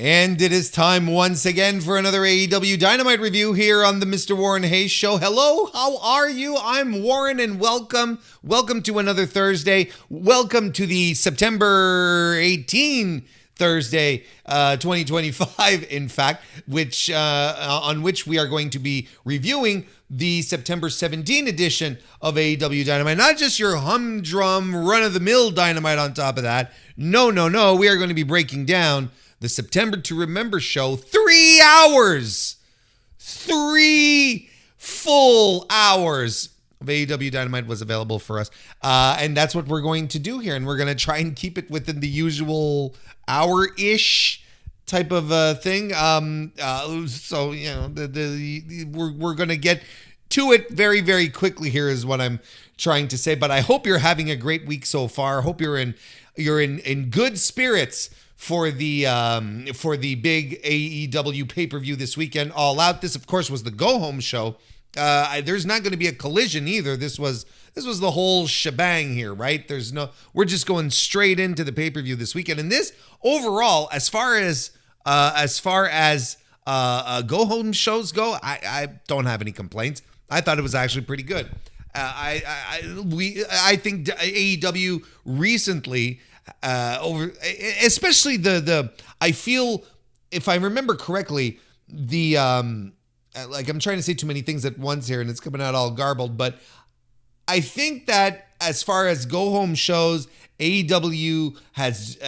And it is time once again for another AEW Dynamite review here on the Mr. Warren Hayes Show. Hello, how are you? I'm Warren and welcome. Welcome to another Thursday. Welcome to the September 18 Thursday, 2025, in fact, which on which we are going to be reviewing the September 17 edition of AEW Dynamite. Not just your humdrum, run-of-the-mill Dynamite on top of that. No. We are going to be breaking down the September to Remember show. 3 hours. 3 full hours of AEW Dynamite was available for us. And that's what we're going to do here. And we're going to try and keep it within the usual hour-ish type of thing. So, you know, we're going to get to it very, very quickly here is what I'm trying to say. But I hope you're having a great week so far. I hope you're in good spirits for the big AEW pay-per-view this weekend, All Out. This, of course, was the go-home show. There's not going to be a collision either. This was the whole shebang here, right? We're just going straight into the pay-per-view this weekend. And this overall, as far as go-home shows go, I don't have any complaints. I thought it was actually pretty good. I think AEW recently, especially I feel, if I remember correctly, I'm trying to say too many things at once here and it's coming out all garbled, but I think that as far as go home shows, AEW has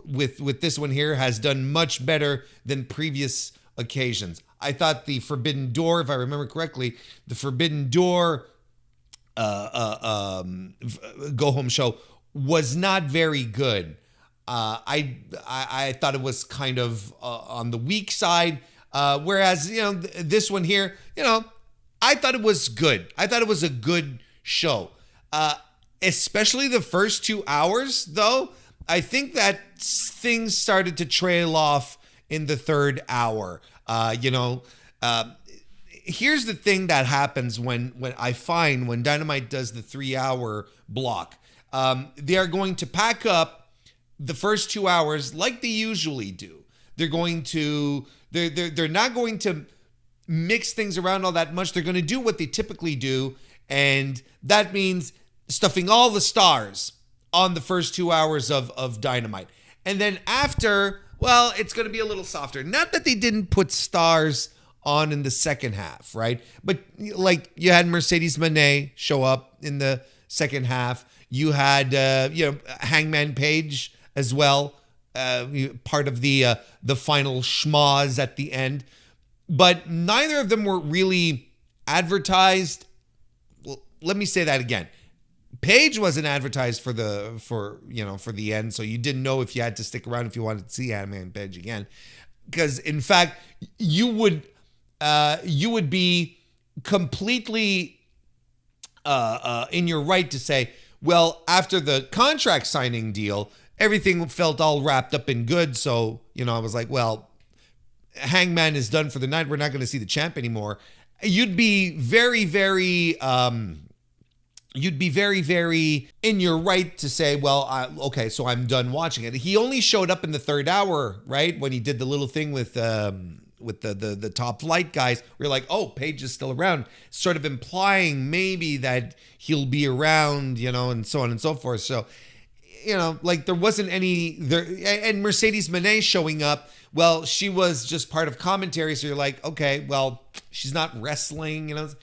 with this one here has done much better than previous occasions. I thought the Forbidden Door, if I remember correctly, the Forbidden Door go home show was not very good. I thought it was kind of on the weak side. Whereas, this one here, I thought it was good. I thought it was a good show. Especially the first 2 hours, though. I think that things started to trail off in the third hour. Here's the thing that happens when Dynamite does the 3 hour block. They are going to pack up the first 2 hours like they usually do. They're not going to mix things around all that much. They're going to do what they typically do. And that means stuffing all the stars on the first 2 hours of Dynamite. And then after, well, it's going to be a little softer. Not that they didn't put stars on in the second half, right? But like you had Mercedes Moné show up in the second half. You had, Hangman Page as well, part of the final schmoz at the end. But neither of them were really advertised. Well, let me say that again. Page wasn't advertised for the end, so you didn't know if you had to stick around if you wanted to see Hangman Page again. Because in fact, you would be completely in your right to say, well, after the contract signing deal, everything felt all wrapped up and good. So, I was like, well, Hangman is done for the night. We're not going to see the champ anymore. You'd be very, very, very in your right to say, well, okay, so I'm done watching it. He only showed up in the third hour, right? When he did the little thing with the top flight guys. We're like, oh, Page is still around, sort of implying maybe that he'll be around, and so on and so forth. So, like there wasn't any there, and Mercedes Moné showing up. Well, she was just part of commentary. So you're like, okay, well, she's not wrestling, The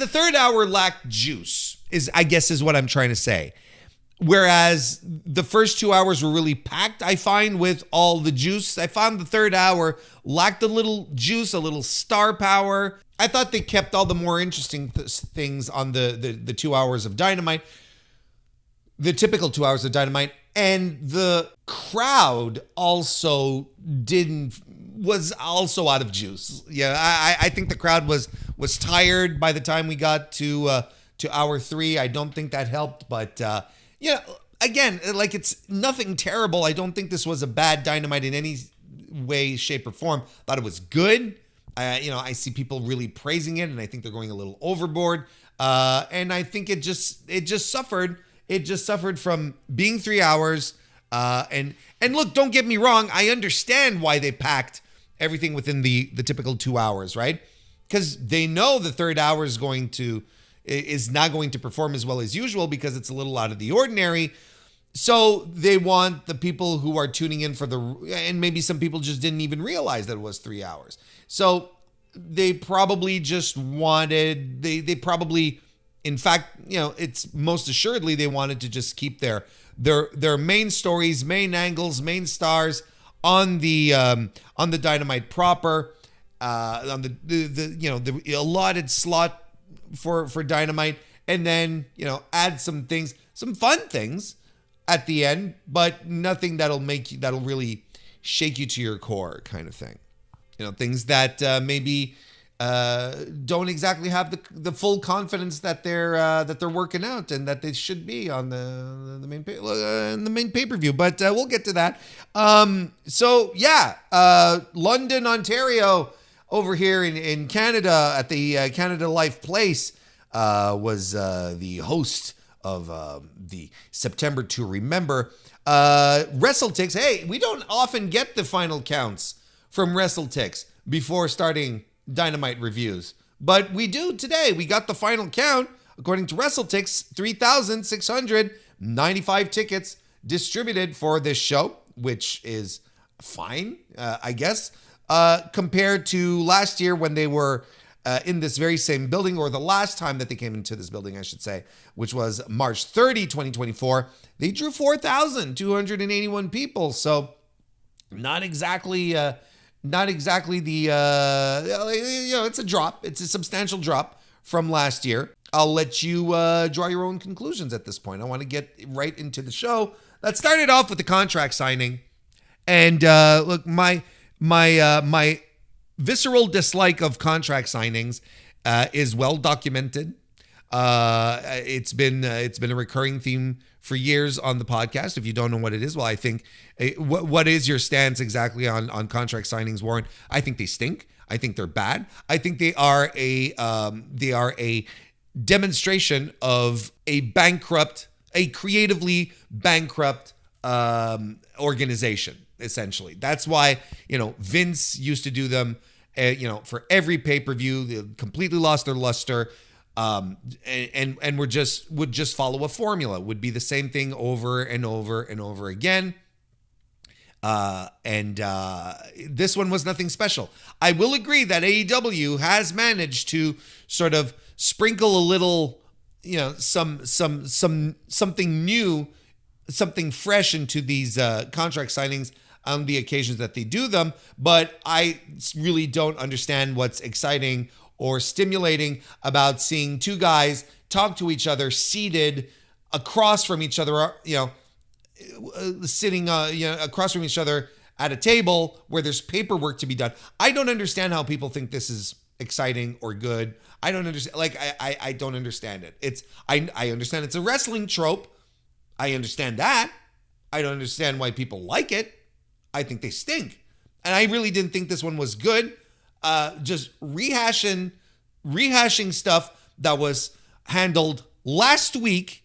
third hour lacked juice, is what I'm trying to say. Whereas the first 2 hours were really packed, I find, with all the juice. I found the third hour lacked a little juice, a little star power. I thought they kept all the more interesting things on the 2 hours of Dynamite, the typical 2 hours of Dynamite. And the crowd was also out of juice. Yeah, I think the crowd was tired by the time we got to hour 3. I don't think that helped, but again, like it's nothing terrible. I don't think this was a bad Dynamite in any way, shape, or form. Thought it was good. I see people really praising it, and I think they're going a little overboard. And I think it just suffered. It just suffered from being 3 hours, And look, don't get me wrong. I understand why they packed everything within the typical 2 hours, right? Because they know the third hour is not going to perform as well as usual because it's a little out of the ordinary. So they want the people who are tuning in and maybe some people just didn't even realize that it was 3 hours. So they probably just wanted, they probably, in fact, it's most assuredly they wanted to just keep their main stories, main angles, main stars on the Dynamite proper, on the allotted slot for Dynamite, and then add some things, some fun things at the end, but nothing that'll really shake you to your core, kind of thing. Things that maybe don't exactly have the full confidence that they're working out and that they should be on the main pay-per-view. But we'll get to that. London, Ontario, over here in Canada at the Canada Life Place was the host of the September to Remember. WrestleTix. Hey, we don't often get the final counts from WrestleTix before starting Dynamite reviews, but we do today. We got the final count. According to WrestleTix, 3,695 tickets distributed for this show, which is fine, I guess, compared to last year when they were in this very same building, or the last time that they came into this building, I should say, which was March 30, 2024. They drew 4,281 people. So not exactly the, it's a drop. It's a substantial drop from last year. I'll let you draw your own conclusions at this point. I want to get right into the show. That started off with the contract signing. And look, my visceral dislike of contract signings is well documented. It's been a recurring theme for years on the podcast. If you don't know what it is, well, I think what is your stance exactly on contract signings, Warren? I think they stink. I think they're bad. I think they are a demonstration of a creatively bankrupt organization. Essentially, that's why Vince used to do them. For every pay-per-view, they completely lost their luster, and would just follow a formula. Would be the same thing over and over and over again. This one was nothing special. I will agree that AEW has managed to sort of sprinkle a little, something new, something fresh into these contract signings on the occasions that they do them, but I really don't understand what's exciting or stimulating about seeing two guys talk to each other seated across from each other, sitting across from each other at a table where there's paperwork to be done. I don't understand how people think this is exciting or good. I don't understand. I don't understand it. I understand it's a wrestling trope. I understand that. I don't understand why people like it. I think they stink. And I really didn't think this one was good. Just rehashing stuff that was handled last week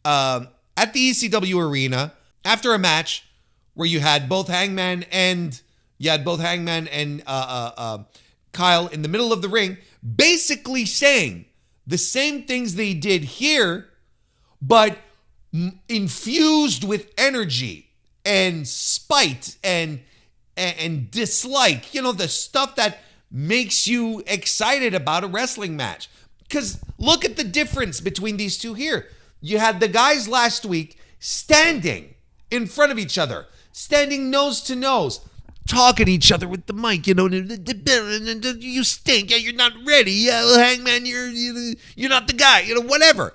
at the ECW arena after a match where you had both Hangman and Kyle in the middle of the ring, basically saying the same things they did here, but infused with energy and spite and dislike, the stuff that makes you excited about a wrestling match. Because look at the difference between these two here. You had the guys last week standing in front of each other, standing nose to nose, talking to each other with the mic, you stink, you're not ready, Hangman, you're not the guy, whatever.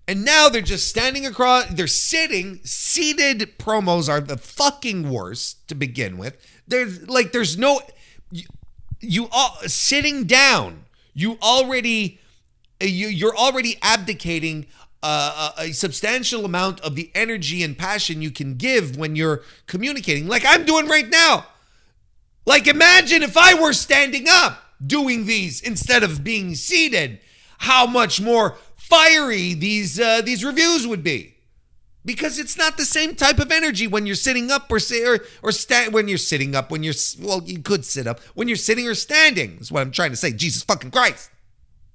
And now they're just standing across, they're sitting. Seated promos are the fucking worst to begin with. There's no, you all sitting down, you're already abdicating a substantial amount of the energy and passion you can give when you're communicating, like I'm doing right now. Like, imagine if I were standing up doing these instead of being seated, how much more fiery these reviews would be. Because it's not the same type of energy when you're sitting up when you're sitting up, you could sit up. When you're sitting or standing is what I'm trying to say. Jesus fucking Christ.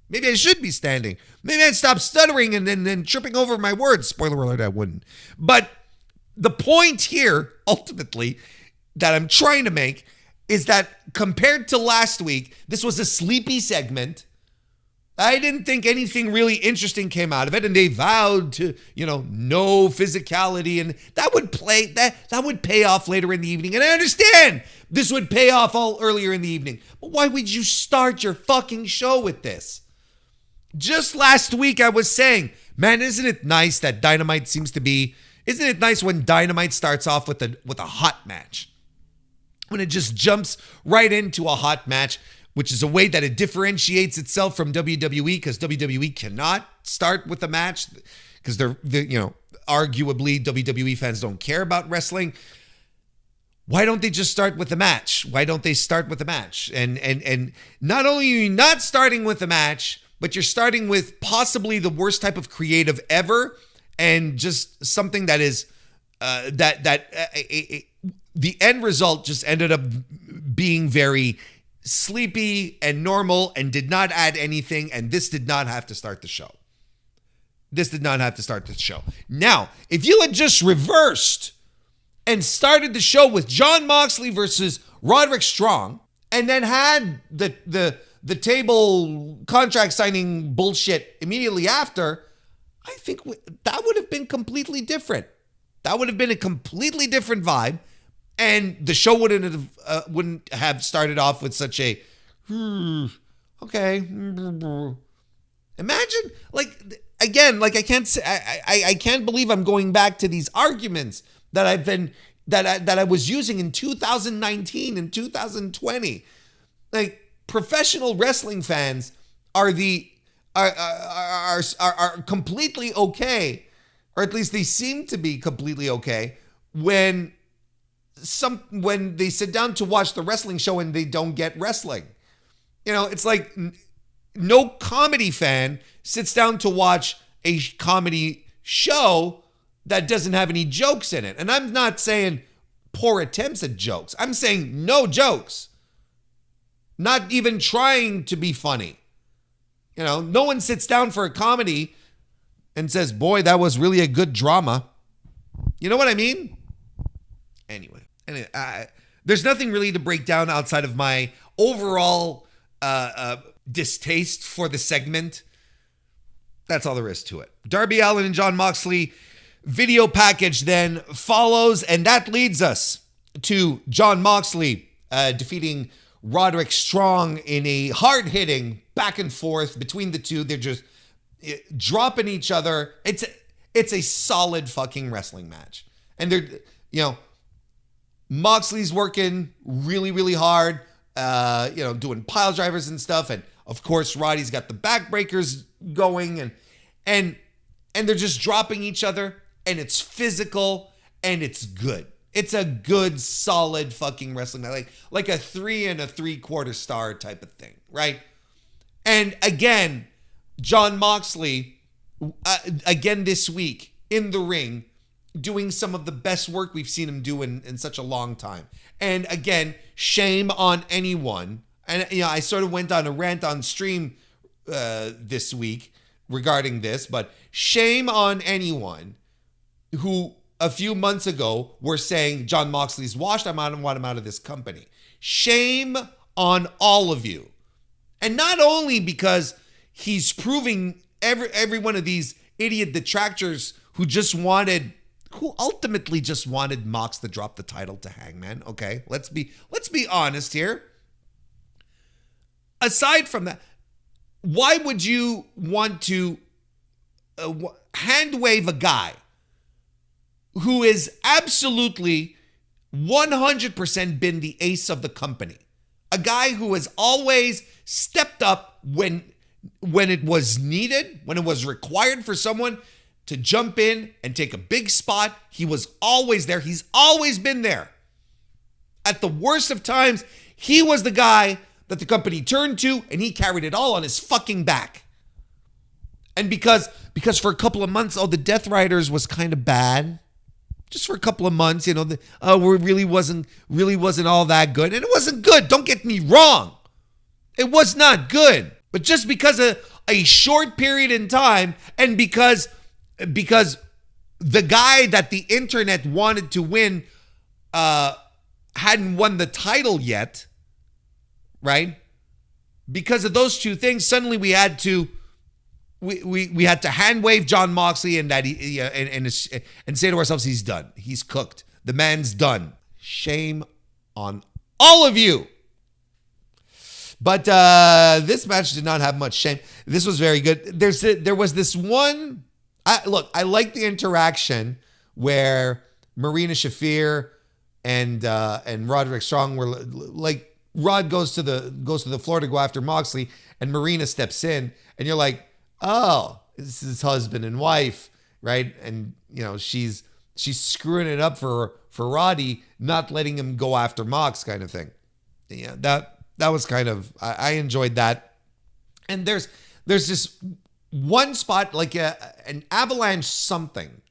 Maybe I should be standing. Maybe I'd stop stuttering and then tripping over my words. Spoiler alert, I wouldn't. But the point here, ultimately, that I'm trying to make is that compared to last week, this was a sleepy segment. I didn't think anything really interesting came out of it, and they vowed to, no physicality, and that would pay off later in the evening. And I understand this would pay off all earlier in the evening, but why would you start your fucking show with this? Just last week I was saying, man, isn't it nice that Dynamite isn't it nice when Dynamite starts off with a hot match? When it just jumps right into a hot match, which is a way that it differentiates itself from WWE, because WWE cannot start with a match because they're arguably WWE fans don't care about wrestling. Why don't they just start with the match? Why don't they start with the match? And not only are you not starting with the match, but you're starting with possibly the worst type of creative ever, and just something that is the end result just ended up being very sleepy and normal and did not add anything, and this did not have to start the show. Now, if you had just reversed and started the show with Jon Moxley versus Roderick Strong, and then had the table contract signing bullshit immediately after, I think that would have been completely different. That would have been a completely different vibe. And the show wouldn't have started off with such a, okay. Imagine, I can't believe I'm going back to these arguments that I was using in 2019 and 2020. Like, professional wrestling fans are completely okay, or at least they seem to be completely okay when they sit down to watch the wrestling show and they don't get wrestling. It's like no comedy fan sits down to watch a comedy show that doesn't have any jokes in it. And I'm not saying poor attempts at jokes. I'm saying no jokes. Not even trying to be funny. No one sits down for a comedy and says, boy, that was really a good drama. You know what I mean? Anyway, there's nothing really to break down outside of my overall distaste for the segment. That's all there is to it. Darby Allin and Jon Moxley video package then follows, and that leads us to Jon Moxley defeating Roderick Strong in a hard-hitting back and forth between the two. They're just dropping each other. It's a solid fucking wrestling match. And they're, Moxley's working really, really hard, doing pile drivers and stuff. And of course, Roddy's got the backbreakers going, and they're just dropping each other, and it's physical and it's good. It's a good, solid fucking wrestling match, like a 3 3/4 star type of thing, right? And again, Jon Moxley, again this week in the ring, doing some of the best work we've seen him do in such a long time. And again, shame on anyone. And I sort of went on a rant on stream this week regarding this, but shame on anyone who a few months ago were saying Jon Moxley's washed. I want him out of this company. Shame on all of you. And not only because he's proving every one of these idiot detractors who ultimately just wanted Mox to drop the title to Hangman. Okay, let's be honest here. Aside from that, why would you want to hand wave a guy who is absolutely 100% been the ace of the company? A guy who has always stepped up when it was needed, when it was required for someone to jump in and take a big spot. He was always there. He's always been there. At the worst of times, he was the guy that the company turned to, and he carried it all on his fucking back. And because for a couple of months, the Death Riders was kind of bad. Just for a couple of months, we really wasn't all that good. And it wasn't good. Don't get me wrong. It was not good. But just because of a short period in time, and because the guy that the internet wanted to win hadn't won the title yet, right? Because of those two things, suddenly we had to hand wave Jon Moxley and say to ourselves, he's done. He's cooked. The man's done. Shame on all of you. But this match did not have much shame. This was very good. There was this one. I like the interaction where Marina Shafir and Roderick Strong were like, Rod goes to the floor to go after Moxley, and Marina steps in, and you're like, oh, this is husband and wife, right? And she's screwing it up for Roddy, not letting him go after Mox, kind of thing. Yeah, that was kind of, I enjoyed that. And there's this one spot, like an avalanche something,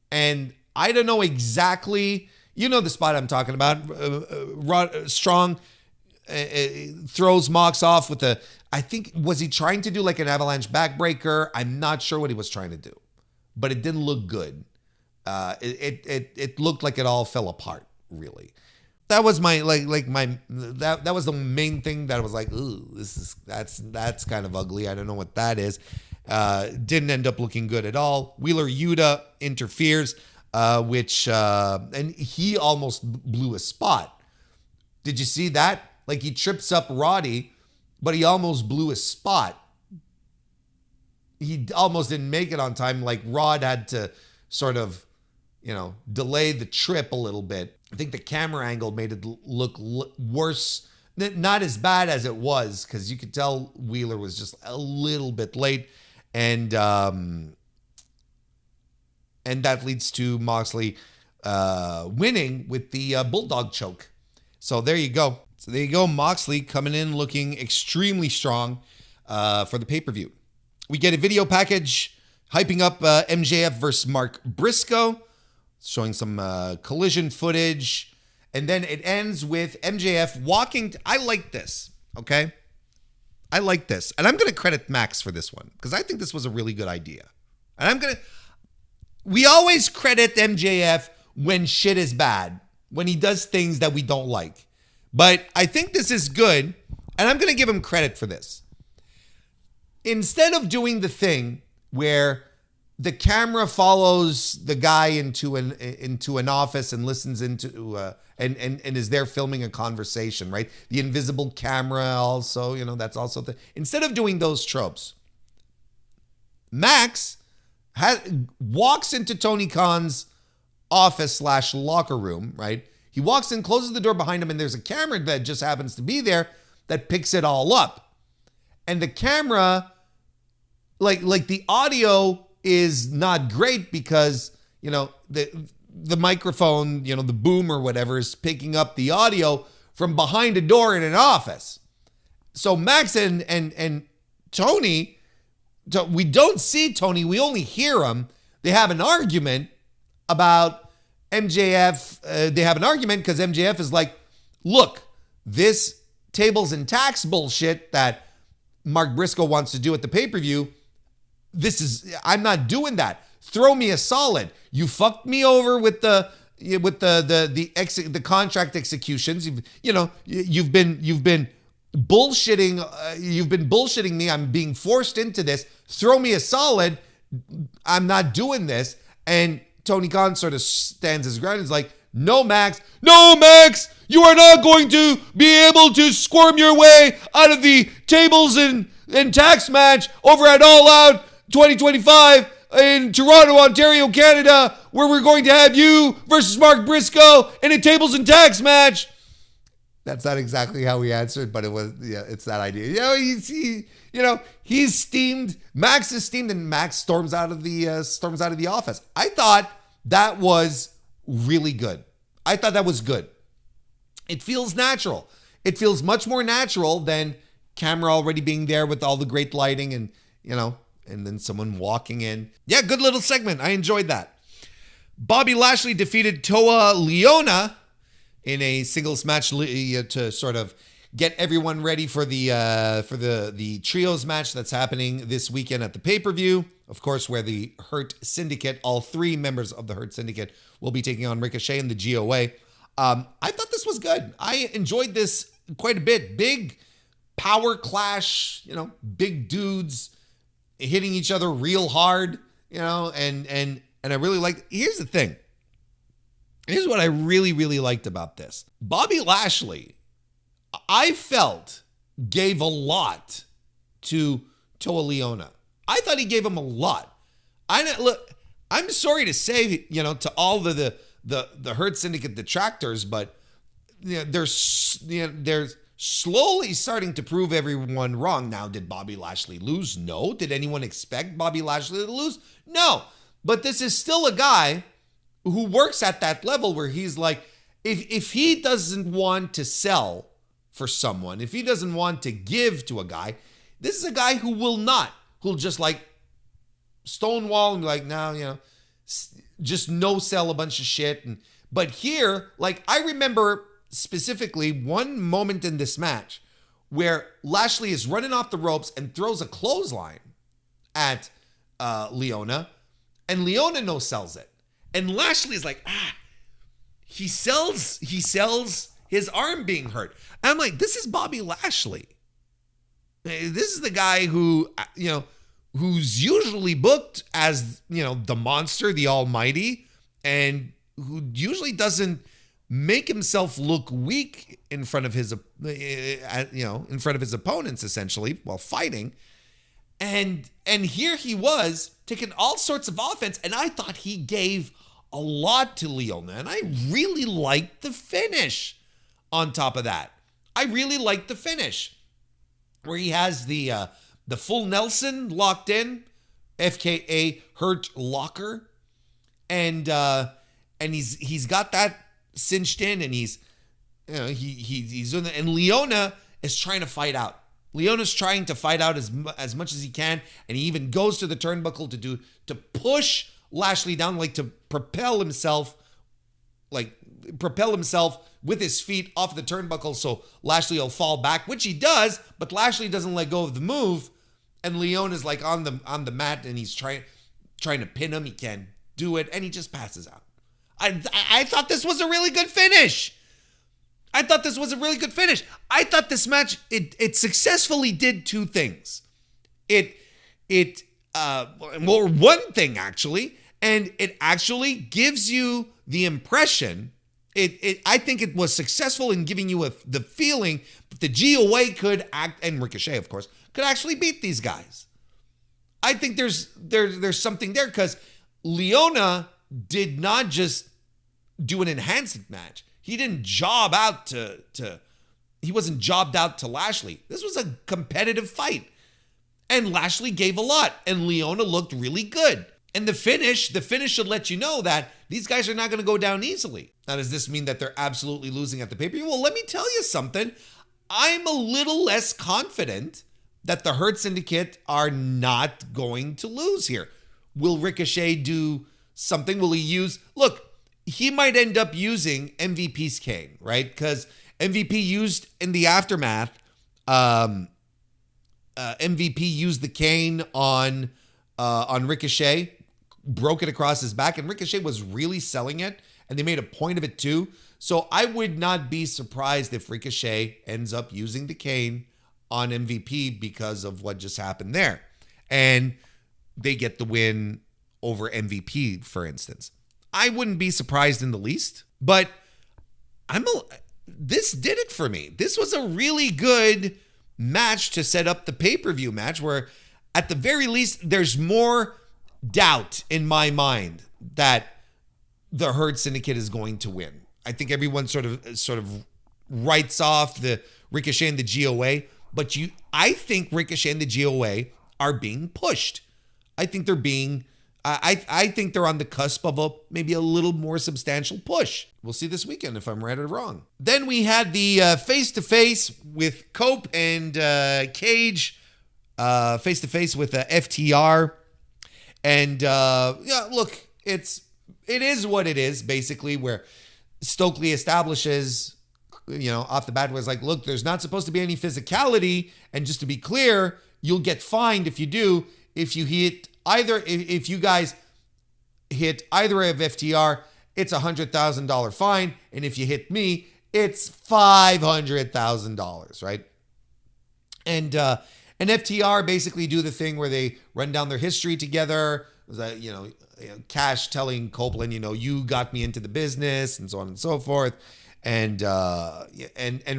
and I don't know exactly. You know the spot I'm talking about. Strong throws Mox off with I think, was he trying to do like an avalanche backbreaker? I'm not sure what he was trying to do, but it didn't look good. It looked like it all fell apart, really. That was my that was the main thing that I was like, ooh, that's kind of ugly. I don't know what that is. Didn't end up looking good at all. Wheeler Yuta interferes, and he almost blew a spot. Did you see that? Like, he trips up Roddy, but he almost blew a spot. He almost didn't make it on time. Like, Rod had to sort of, delay the trip a little bit. I think the camera angle made it look worse. Not as bad as it was, because you could tell Wheeler was just a little bit late. And that leads to Moxley winning with the Bulldog choke. So there you go. Moxley coming in looking extremely strong for the pay-per-view. We get a video package hyping up MJF versus Mark Briscoe, showing some collision footage. And then it ends with MJF walking. I like this, okay? I like this. And I'm going to credit Max for this one, because I think this was a really good idea. And we always credit MJF when shit is bad, when he does things that we don't like. But I think this is good, and I'm going to give him credit for this. Instead of doing the thing where the camera follows the guy into an office and listens into and is there filming a conversation, right? The invisible camera also, that's also instead of doing those tropes, Max walks into Tony Khan's office / locker room, right? He walks in, closes the door behind him, and there's a camera that just happens to be there that picks it all up. And the camera, like the audio is not great because, the microphone, the boom or whatever is picking up the audio from behind a door in an office. So Max and Tony, we don't see Tony, we only hear him. They have an argument about MJF. They have an argument because MJF is like, look, this tables and tax bullshit that Mark Briscoe wants to do at the pay-per-view, I'm not doing that. Throw me a solid. You fucked me over with the contract executions. You've been bullshitting. You've been bullshitting me. I'm being forced into this. Throw me a solid. I'm not doing this. And Tony Khan sort of stands his ground and is like, no, Max, you are not going to be able to squirm your way out of the tables and tax match over at All Out 2025 in Toronto, Ontario, Canada, where we're going to have you versus Mark Briscoe in a tables and tax match. That's not exactly how he answered, but it's that idea. He's steamed. Max is steamed, and Max storms out of the office. I thought that was really good. I thought that was good. It feels natural. It feels much more natural than camera already being there with all the great lighting and, and then someone walking in. Yeah, good little segment. I enjoyed that. Bobby Lashley defeated Toa Liona in a singles match to sort of get everyone ready for the trios match that's happening this weekend at the pay-per-view. Of course, where the Hurt Syndicate, all three members of the Hurt Syndicate, will be taking on Ricochet and the GOA. I thought this was good. I enjoyed this quite a bit. Big power clash, big dudes hitting each other real hard, and I really liked. Here's the thing. Here's what I really, really liked about this. Bobby Lashley, I felt, gave a lot to Toa Liona. I thought he gave him a lot. I'm sorry to say, to all the Hurt Syndicate detractors, but they're slowly starting to prove everyone wrong. Now, did Bobby Lashley lose? No. Did anyone expect Bobby Lashley to lose? No. But this is still a guy who works at that level where he's like, if he doesn't want to sell for someone, if he doesn't want to give to a guy, this is a guy who'll just like stonewall and be like, no, just no sell a bunch of shit. But here, like, I remember specifically one moment in this match where Lashley is running off the ropes and throws a clothesline at Liona, and Liona no sells it. And Lashley is like, he sells his arm being hurt. And I'm like, this is Bobby Lashley. This is the guy who, who's usually booked as, the monster, the almighty, and who usually doesn't make himself look weak in front of his, in front of his opponents, essentially, while fighting. And here he was taking all sorts of offense, and I thought he gave a lot to Liona, and I really liked the finish. On top of that, I really liked the finish where he has the full Nelson locked in, FKA Hurt Locker, and he's got that cinched in, and he's doing that, and Liona is trying to fight out. Leona's trying to fight out as much as he can, and he even goes to the turnbuckle to push Lashley down, like to propel himself with his feet off the turnbuckle so Lashley will fall back, which he does, but Lashley doesn't let go of the move, and Leona's like on the mat, and he's trying to pin him. He can't do it, and he just passes out. I thought this was a really good finish. I thought this match, it successfully did two things. One thing actually, and it actually gives you the impression, I think it was successful in giving you the feeling that the GOA could act, and Ricochet, of course, could actually beat these guys. I think there's something there, because Liona did not just do an enhancement match. He didn't job out he wasn't jobbed out to Lashley. This was a competitive fight. And Lashley gave a lot, and Liona looked really good. And the finish should let you know that these guys are not going to go down easily. Now, does this mean that they're absolutely losing at the pay-per-view? Well, let me tell you something. I'm a little less confident that the Hurt Syndicate are not going to lose here. Will Ricochet do something? Will he use... Look, he might end up using MVP's cane, right? Because MVP used in the aftermath... MVP used the cane on Ricochet, broke it across his back, and Ricochet was really selling it, and they made a point of it too. So I would not be surprised if Ricochet ends up using the cane on MVP because of what just happened there, and they get the win over MVP, for instance. I wouldn't be surprised in the least, but this did it for me. This was a really good match to set up the pay-per-view match, where at the very least there's more doubt in my mind that the Hurt Syndicate is going to win. I think everyone sort of writes off the Ricochet and the GOA, but I think Ricochet and the GOA are being pushed. I think they're being I think they're on the cusp of maybe a little more substantial push. We'll see this weekend if I'm right or wrong. Then we had the face-to-face with Cope and Cage face to face with FTR. And yeah, look, it is what it is, basically, where Stokely establishes, off the bat, was like, look, there's not supposed to be any physicality. And just to be clear, you'll get fined if you do. If you if you guys hit either of FTR, it's $100,000 fine. And if you hit me, it's $500,000, right? And FTR basically do the thing where they run down their history together. Cash telling Copeland, you got me into the business, and so on and so forth, and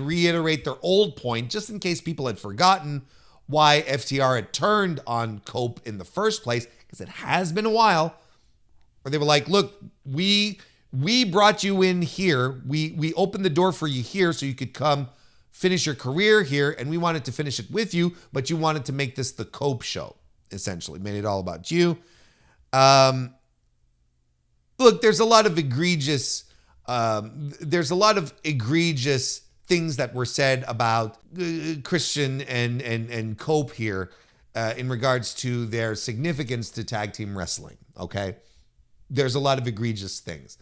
reiterate their old point, just in case people had forgotten why FTR had turned on Cope in the first place, because it has been a while, where they were like, look, we brought you in here, we opened the door for you here so you could come finish your career here, and we wanted to finish it with you, but you wanted to make this the Cope show, essentially. Made it all about you. Look, there's a lot of egregious things that were said about Christian and Cope here in regards to their significance to tag team wrestling, okay? There's a lot of egregious things,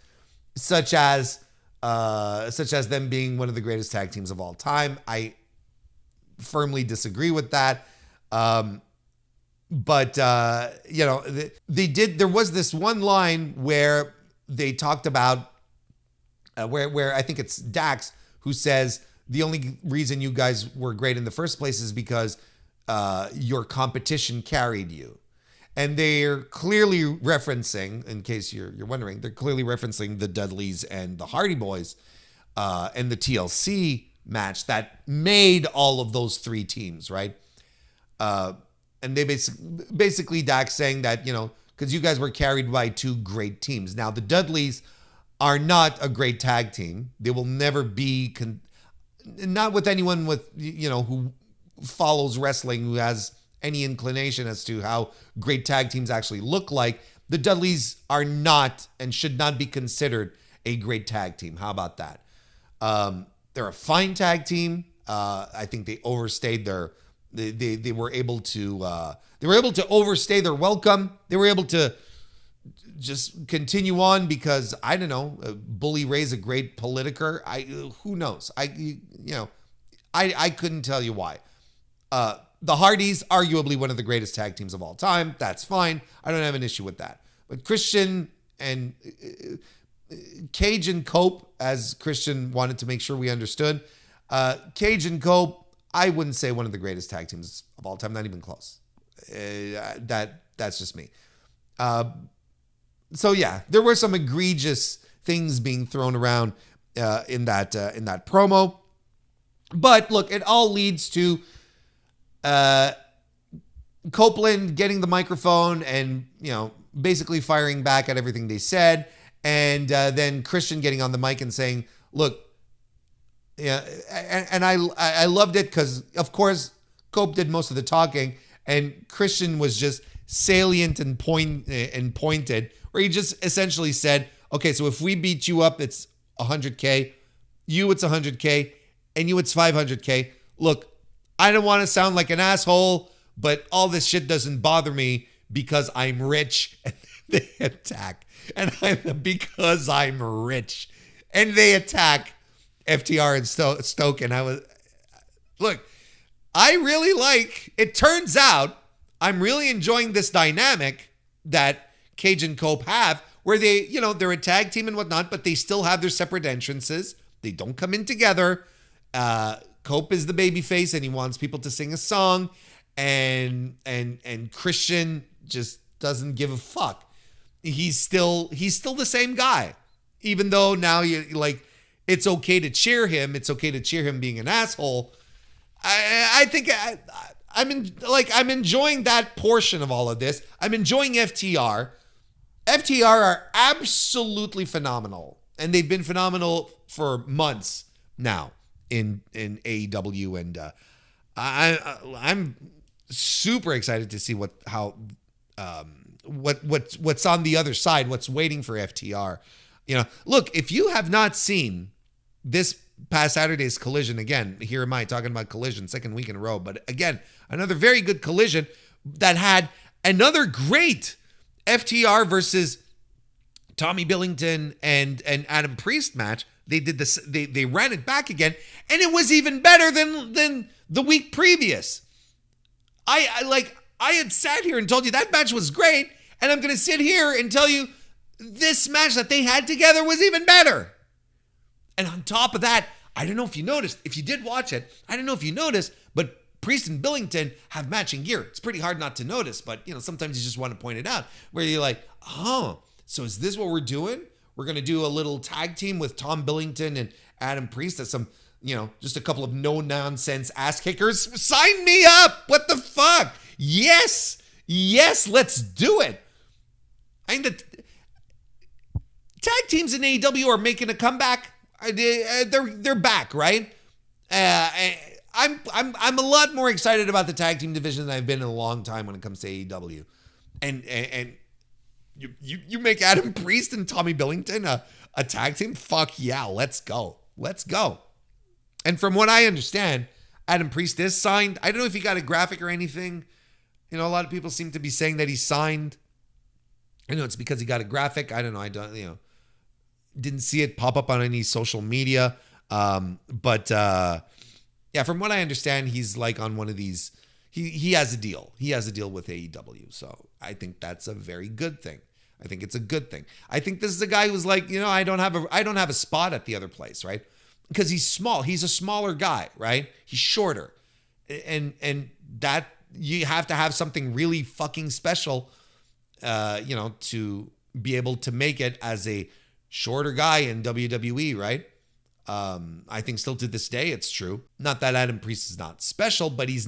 such as them being one of the greatest tag teams of all time. I firmly disagree with that. But there was this one line where they talked about where I think it's Dax who says the only reason you guys were great in the first place is because your competition carried you. And they're clearly referencing, in case you're wondering, they're clearly referencing the Dudleys and the Hardy Boys and the TLC match that made all of those three teams, right? And they basically Dax saying that, because you guys were carried by two great teams. Now, the Dudleys are not a great tag team. They will never be, not with anyone who follows wrestling, who has any inclination as to how great tag teams actually look like. The Dudleys are not and should not be considered a great tag team. How about that? They're a fine tag team. I think they overstayed their. They were able to overstay their welcome. They were able to just continue on because, I don't know, Bully Ray's a great politiker. Who knows? I couldn't tell you why. The Hardys, arguably one of the greatest tag teams of all time. That's fine. I don't have an issue with that. But Christian and Cage and Cope, as Christian wanted to make sure we understood, Cage and Cope, I wouldn't say one of the greatest tag teams of all time, not even close. That's just me. So yeah, there were some egregious things being thrown around in that promo. But look, it all leads to Copeland getting the microphone and, basically firing back at everything they said. And then Christian getting on the mic and saying, look, yeah, and I loved it because, of course, Cope did most of the talking, and Christian was just salient and pointed, where he just essentially said, okay, so if we beat you up, it's $100K, you it's $100K, and you it's $500K. Look, I don't want to sound like an asshole, but all this shit doesn't bother me because I'm rich. And they attack, because I'm rich, and they attack FTR and Stoke, and I really like, it turns out I'm really enjoying this dynamic that Cage and Cope have, where they, they're a tag team and whatnot, but they still have their separate entrances. They don't come in together. Cope is the babyface and he wants people to sing a song, and Christian just doesn't give a fuck. He's still the same guy, even though now it's okay to cheer him. It's okay to cheer him being an asshole. I think I'm enjoying that portion of all of this. I'm enjoying FTR. FTR are absolutely phenomenal, and they've been phenomenal for months now in AEW, and I'm super excited to see what's on the other side, what's waiting for FTR. Look, if you have not seen this past Saturday's Collision, again, here am I talking about Collision, second week in a row. But again, another very good Collision that had another great FTR versus Tommy Billington and Adam Priest match. They did this. They ran it back again, and it was even better than the week previous. I had sat here and told you that match was great, and I'm going to sit here and tell you this match that they had together was even better. And on top of that, I don't know if you noticed, if you did watch it, I don't know if you noticed, but Priest and Billington have matching gear. It's pretty hard not to notice, but sometimes you just want to point it out, where you're like, oh, so is this what we're doing? We're going to do a little tag team with Tom Billington and Adam Priest as some, just a couple of no-nonsense ass kickers. Sign me up! What the fuck? Yes, let's do it. I mean, the tag teams in AEW are making a comeback. They're back, right? I'm a lot more excited about the tag team division than I've been in a long time when it comes to AEW. And you make Adam Priest and Tommy Billington a tag team? Fuck yeah, let's go. And from what I understand, Adam Priest is signed. I don't know if he got a graphic or anything. A lot of people seem to be saying that he's signed. I know it's because he got a graphic. I don't know. Didn't see it pop up on any social media. But from what I understand, he's like on one of these. He has a deal. He has a deal with AEW. So I think that's a very good thing. I think it's a good thing. I think this is a guy who's like, I don't have a spot at the other place, right? Because he's small. He's a smaller guy, right? He's shorter. And that you have to have something really fucking special, to be able to make it as a shorter guy in WWE, right? I think still to this day, it's true. Not that Adam Priest is not special, but he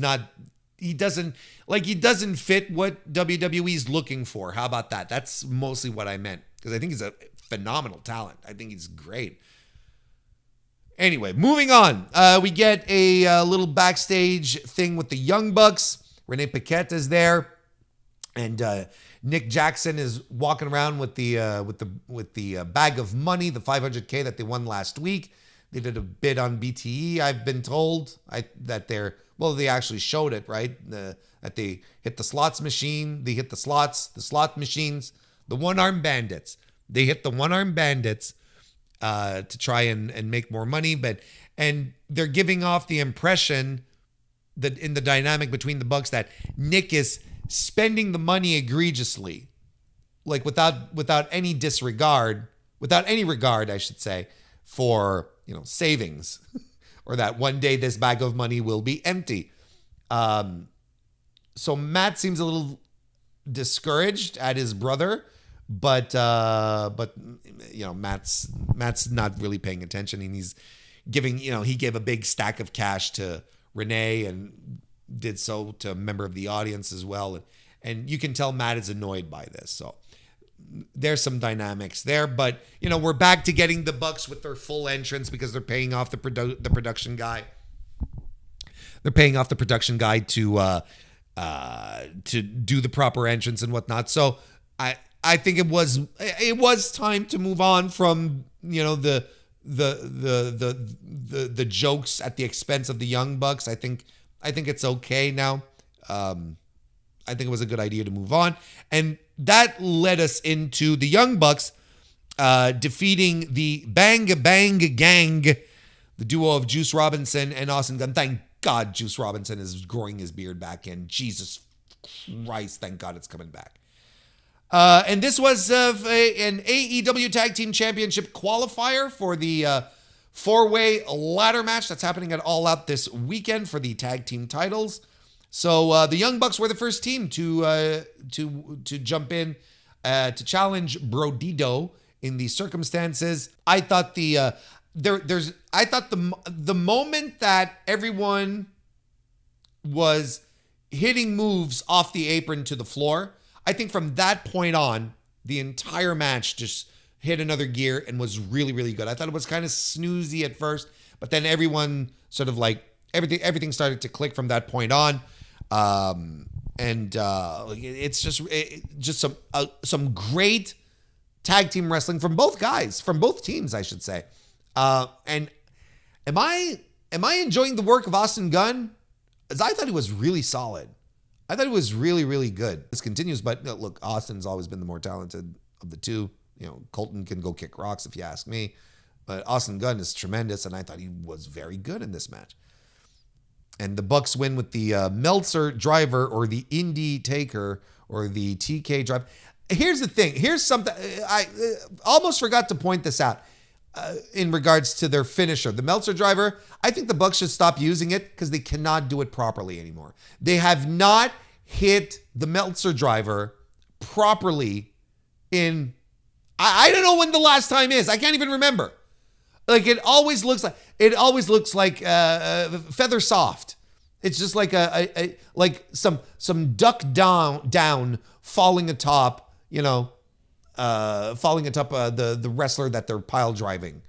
doesn't fit what WWE's looking for. How about that? That's mostly what I meant, because I think he's a phenomenal talent. I think he's great. Anyway, moving on. We get a little backstage thing with the Young Bucks. Renee Paquette is there, and Nick Jackson is walking around with the bag of money, the $500K that they won last week. They did a bid on BTE. I've been told that they actually showed it, right? That they hit the slots machine. They hit the slot machines, the one-arm bandits. They hit the one-arm bandits to try and make more money, and they're giving off the impression that in the dynamic between the Bucks that Nick is spending the money egregiously, like without any regard, I should say, for savings, or that one day this bag of money will be empty. So Matt seems a little discouraged at his brother, but Matt's not really paying attention, and he's giving, he gave a big stack of cash to Renee and did so to a member of the audience as well. And you can tell Matt is annoyed by this. So there's some dynamics there, but we're back to getting the Bucks with their full entrance because they're paying off the production guy. They're paying off the production guy to do the proper entrance and whatnot. So I think it was time to move on from the jokes at the expense of the Young Bucks. I think it's okay now. I think it was a good idea to move on, and that led us into the Young Bucks defeating the Bang Bang Gang, the duo of Juice Robinson and Austin Gunn. Thank God Juice Robinson is growing his beard back in. Jesus Christ, thank God it's coming back. And this was an AEW Tag Team Championship qualifier for the four-way ladder match that's happening at All Out this weekend for the tag team titles. So the Young Bucks were the first team to jump in to challenge Brodido in these circumstances. I thought the moment that everyone was hitting moves off the apron to the floor, I think from that point on, the entire match just hit another gear and was really, really good. I thought it was kind of snoozy at first, but then everyone sort of like everything started to click from that point on. It's just some great tag team wrestling from both guys, from both teams, I should say. And Am I enjoying the work of Austin Gunn? As I thought he was really solid. I thought he was really, really good. This continues, but look, Austin's always been the more talented of the two. Colton can go kick rocks if you ask me. But Austin Gunn is tremendous, and I thought he was very good in this match. And the Bucks win with the Meltzer driver or the Indy Taker or the TK drive. Here's the thing. Here's something. I almost forgot to point this out in regards to their finisher. The Meltzer driver, I think the Bucks should stop using it because they cannot do it properly anymore. They have not hit the Meltzer driver properly in, I don't know when the last time is. I can't even remember. Like it always looks like feather soft. It's just like like some duck down falling atop, the wrestler that they're pile driving.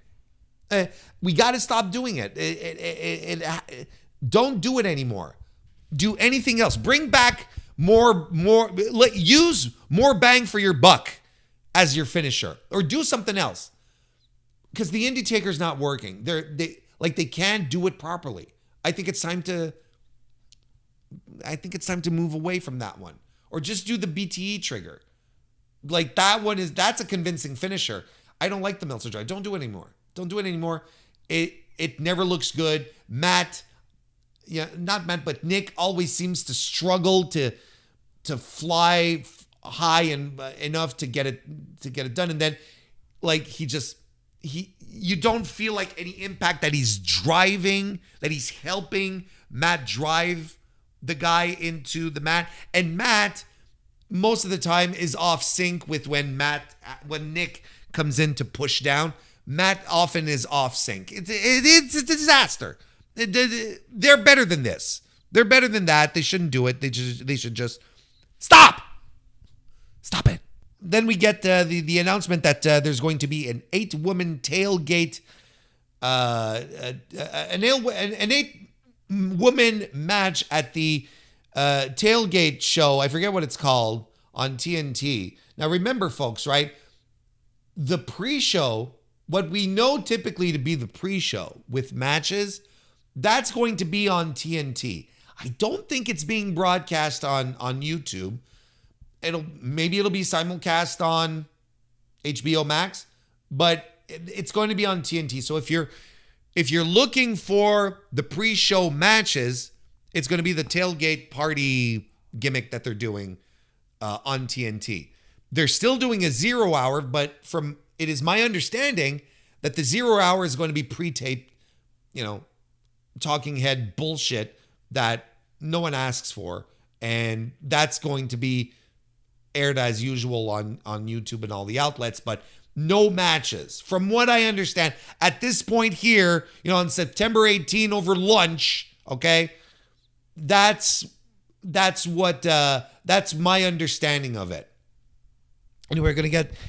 We got to stop doing it. Don't do it anymore. Do anything else. Bring back use more bang for your buck as your finisher, or do something else. Because the Indie Taker's not working. They can't do it properly. I think it's time to move away from that one. Or just do the BTE trigger. Like that's a convincing finisher. I don't like the Meltzer drive. Don't do it anymore. Don't do it anymore. It never looks good. Not Matt, but Nick always seems to struggle to fly high and enough to get it done. And then you don't feel like any impact that he's driving, that he's helping Matt drive the guy into the mat. And Matt, most of the time, is off sync with when Nick comes in to push down. Matt often is off sync. It's a disaster. They're better than this. They're better than that. They shouldn't do it. They should just stop. Stop it. Then we get the announcement that there's going to be an 8-woman tailgate, an 8-woman match at the tailgate show. I forget what it's called on TNT. Now remember, folks, right? The pre-show, what we know typically to be the pre-show with matches, that's going to be on TNT. I don't think it's being broadcast on YouTube. Maybe it'll be simulcast on HBO Max, but it's going to be on TNT. So if you're looking for the pre-show matches, it's going to be the tailgate party gimmick that they're doing on TNT. They're still doing a 0 hour, but it is my understanding that the 0 hour is going to be pre-taped, talking head bullshit that no one asks for, and that's going to be aired as usual on YouTube and all the outlets, but no matches. From what I understand, at this point here, on September 18 over lunch, okay, that's my understanding of it. Anyway,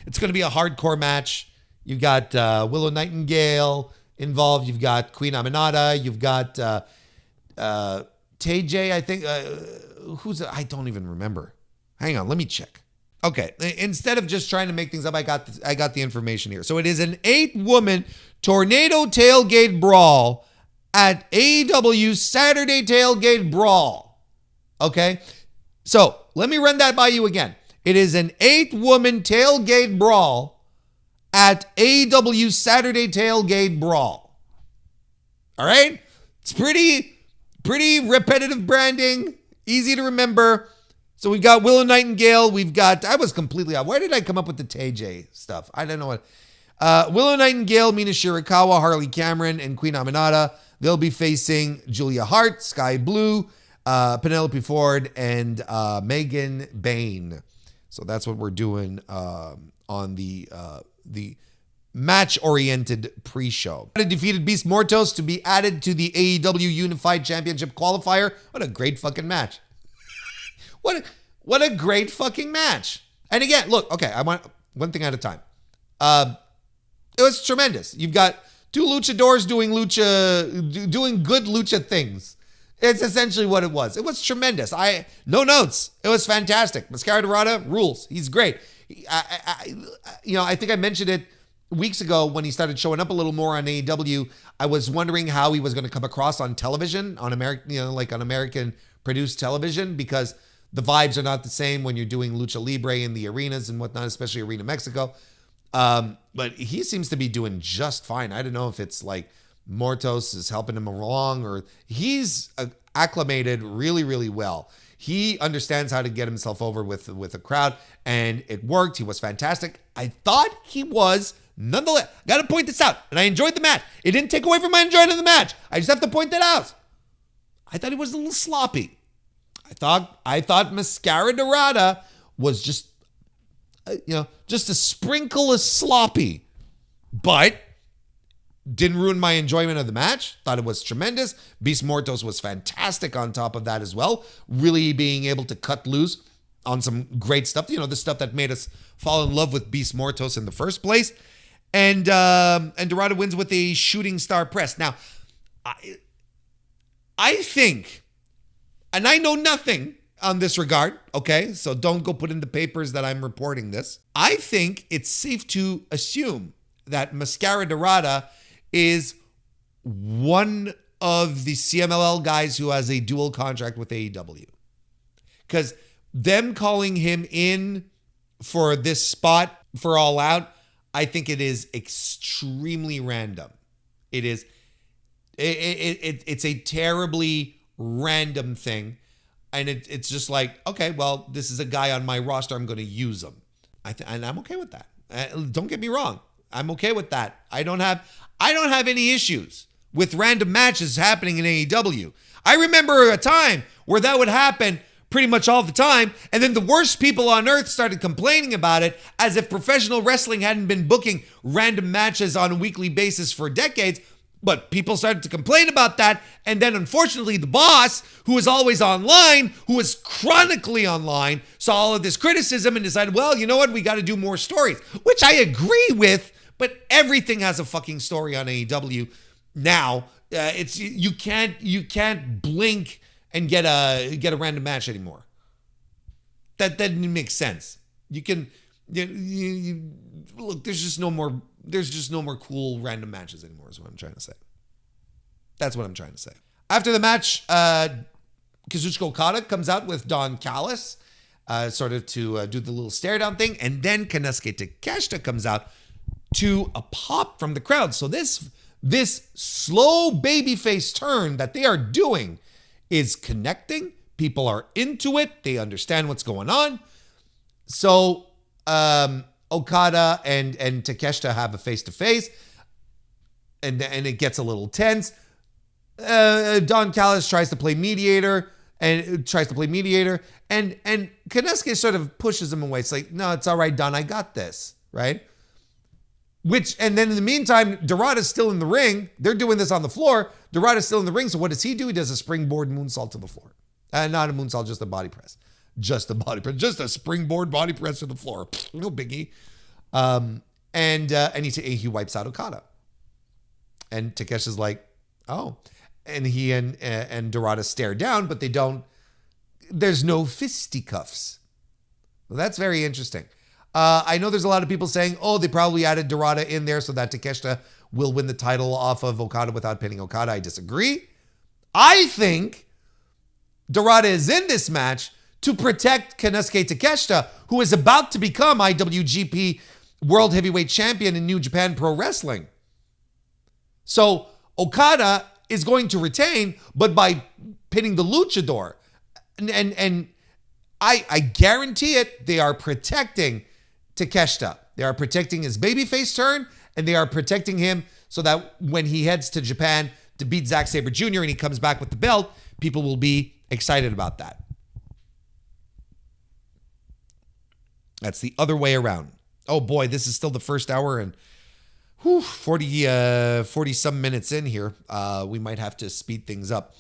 it's going to be a hardcore match. You've got Willow Nightingale involved. You've got Queen Aminata. You've got TJ, I think. I don't even remember. Hang on, let me check. Okay, instead of just trying to make things up, I got the information here. So it is an 8-woman tornado tailgate brawl at AEW Saturday Tailgate Brawl. Okay, so let me run that by you again. It is an 8-woman tailgate brawl at AEW Saturday Tailgate Brawl. All right, it's pretty repetitive branding, easy to remember. So we've got Willow Nightingale. I was completely off. Where did I come up with the TJ stuff? I don't know what. Willow Nightingale, Mina Shirakawa, Harley Cameron, and Queen Aminata. They'll be facing Julia Hart, Sky Blue, Penelope Ford, and Megan Bain. So that's what we're doing on the match-oriented pre-show. Defeated Beast Mortos to be added to the AEW Unified Championship qualifier. What a great fucking match. What a great fucking match. And again, look, okay, I want one thing at a time. It was tremendous. You've got two luchadors doing good lucha things. It's essentially what it was. It was tremendous. No notes. It was fantastic. Mascara Dorada rules. He's great. I think I mentioned it weeks ago when he started showing up a little more on AEW, I was wondering how he was going to come across on television, on American, like on American produced television, because the vibes are not the same when you're doing Lucha Libre in the arenas and whatnot, especially Arena Mexico. But he seems to be doing just fine. I don't know if it's like Mortos is helping him along, or he's acclimated really, really well. He understands how to get himself over with a crowd, and it worked. He was fantastic. I thought he was, nonetheless, got to point this out, and I enjoyed the match. It didn't take away from my enjoyment of the match. I just have to point that out. I thought he was a little sloppy. I thought Mascara Dorada was just, just a sprinkle of sloppy, but didn't ruin my enjoyment of the match. Thought it was tremendous. Beast Mortos was fantastic on top of that as well. Really being able to cut loose on some great stuff. The stuff that made us fall in love with Beast Mortos in the first place. And Dorada wins with a shooting star press. Now, I think, and I know nothing on this regard, okay? So don't go put in the papers that I'm reporting this. I think it's safe to assume that Mascara Dorada is one of the CMLL guys who has a dual contract with AEW. Because them calling him in for this spot for All Out, I think it is extremely random. It is. It's a terribly random thing. And it's just like, okay, well, this is a guy on my roster. I'm going to use him. And I'm okay with that. Don't get me wrong. I'm okay with that. I don't have any issues with random matches happening in AEW. I remember a time where that would happen pretty much all the time, and then the worst people on earth started complaining about it, as if professional wrestling hadn't been booking random matches on a weekly basis for decades. But people started to complain about that, and then unfortunately the boss, who is always online, who is chronically online, saw all of this criticism and decided, well, you know what, we got to do more stories, which I agree with. But everything has a fucking story on AEW now. It's you can't blink and get a random match anymore. That didn't make sense. You can look. There's just no more cool random matches anymore. Is what I'm trying to say. That's what I'm trying to say. After the match, Kazuchika Okada comes out with Don Callis, sort of to do the little stare down thing, and then Konosuke Takeshita comes out to a pop from the crowd. So this slow babyface turn that they are doing is connecting. People are into it. They understand what's going on. So Okada and Takeshita have a face-to-face, and it gets a little tense. Don Callis tries to play mediator, and Konosuke sort of pushes him away. It's like, no, it's all right, Don, I got this, right? And then in the meantime, Dorada's still in the ring. They're doing this on the floor. Dorada's still in the ring. So what does he do? He does a springboard moonsault to the floor. Not a moonsault, just a body press. Just a body press. Just a springboard body press to the floor. No biggie. And he wipes out Okada. And Takeshi's like, oh. And he and Dorada stare down, but they don't. There's no fisticuffs. Well, that's very interesting. I know there's a lot of people saying, oh, they probably added Dorada in there so that Takeshita will win the title off of Okada without pinning Okada. I disagree. I think Dorada is in this match to protect Konosuke Takeshita, who is about to become IWGP World Heavyweight Champion in New Japan Pro Wrestling. So Okada is going to retain, but by pinning the luchador. And I guarantee it, they are protecting Takeshita. They are protecting his babyface turn, and they are protecting him so that when he heads to Japan to beat Zack Sabre Jr. and he comes back with the belt, people will be excited about that. That's the other way around. Oh boy, this is still the first hour and 40 some minutes in here. We might have to speed things up.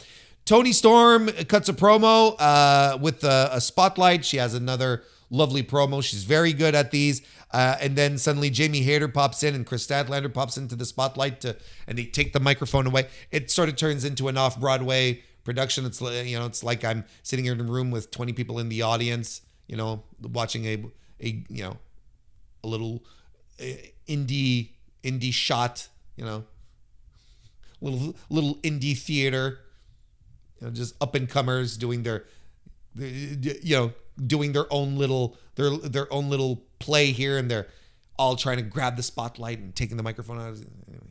Toni Storm cuts a promo with a spotlight. She has another lovely promo. She's very good at these. And then suddenly Jamie Hayter pops in and Chris Statlander pops into the spotlight and they take the microphone away. It sort of turns into an off-Broadway production. It's like I'm sitting here in a room with 20 people in the audience, watching a little indie indie shot, little indie theater, just up and comers doing doing their own little play here, and they're all trying to grab the spotlight and taking the microphone out. Anyway.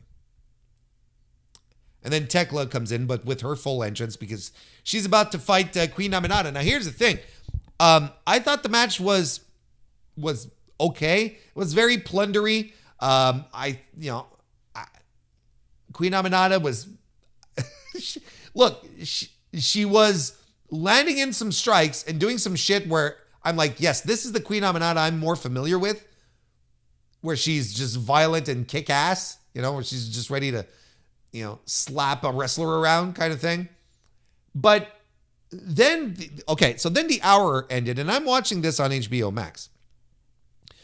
And then Tekla comes in, but with her full entrance because she's about to fight Queen Aminata. Now, here's the thing. I thought the match was okay. It was very plundery. Queen Aminata was... she was landing in some strikes and doing some shit where I'm like, yes, this is the Queen Aminata I'm more familiar with, where she's just violent and kick ass, where she's just ready to, slap a wrestler around kind of thing. But then, so then the hour ended, and I'm watching this on HBO Max.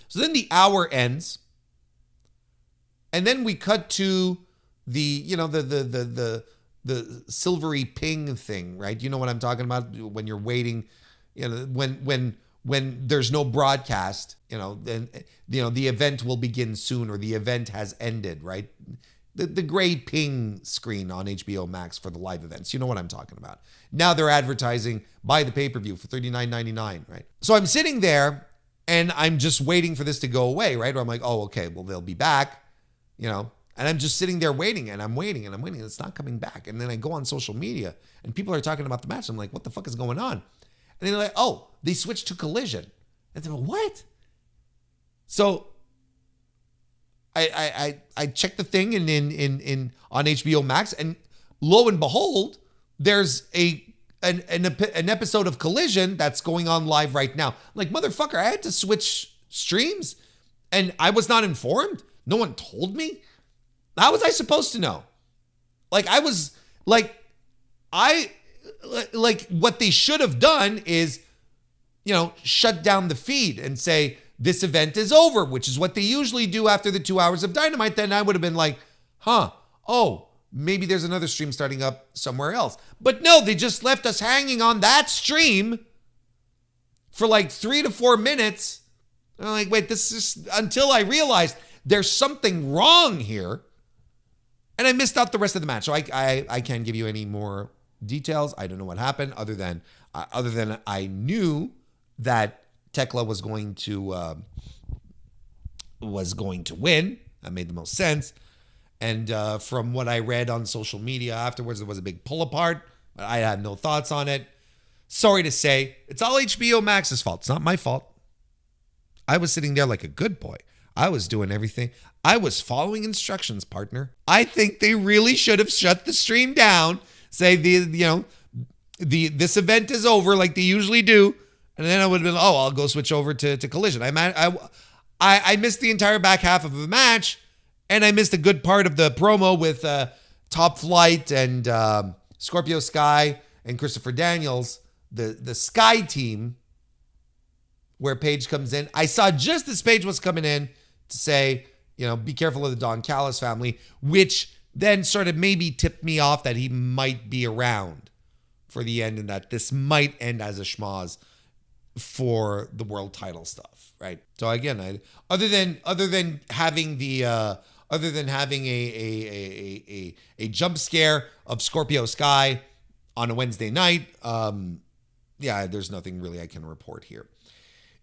So then the hour ends, and then we cut to the silvery ping thing, right? You know what I'm talking about? When you're waiting, when there's no broadcast, then the event will begin soon, or the event has ended, right? The gray ping screen on HBO Max for the live events. You know what I'm talking about. Now they're advertising buy the pay-per-view for $39.99, right? So I'm sitting there and I'm just waiting for this to go away, right? Or I'm like, oh, okay, well, they'll be back, and I'm just sitting there waiting, and I'm waiting, and it's not coming back. And then I go on social media and people are talking about the match. I'm like, what the fuck is going on? And they're like, oh, they switched to Collision. And they're like, what? So I checked the thing in on HBO Max, and lo and behold, there's an episode of Collision that's going on live right now. I'm like, motherfucker, I had to switch streams and I was not informed. No one told me. How was I supposed to know? What they should have done is, shut down the feed and say, this event is over, which is what they usually do after the 2 hours of Dynamite. Then I would have been like, maybe there's another stream starting up somewhere else. But no, they just left us hanging on that stream for like 3 to 4 minutes. And I'm like, wait, this is until I realized there's something wrong here. And I missed out the rest of the match. So I can't give you any more details. I don't know what happened other than I knew that Tekla was going to win. That made the most sense. And from what I read on social media afterwards, there was a big pull apart. But I had no thoughts on it. Sorry to say, it's all HBO Max's fault. It's not my fault. I was sitting there like a good boy. I was doing everything. I was following instructions, partner. I think they really should have shut the stream down. Say this event is over like they usually do. And then I would have been, I'll go switch over to Collision. I missed the entire back half of the match, and I missed a good part of the promo with Top Flight and Scorpio Sky and Christopher Daniels, the Sky team, where Paige comes in. I saw just as Paige was coming in to say, be careful of the Don Callis family, which then sort of maybe tipped me off that he might be around for the end and that this might end as a schmoz for the world title stuff, right? So again, other than having a jump scare of Scorpio Sky on a Wednesday night, there's nothing really I can report here.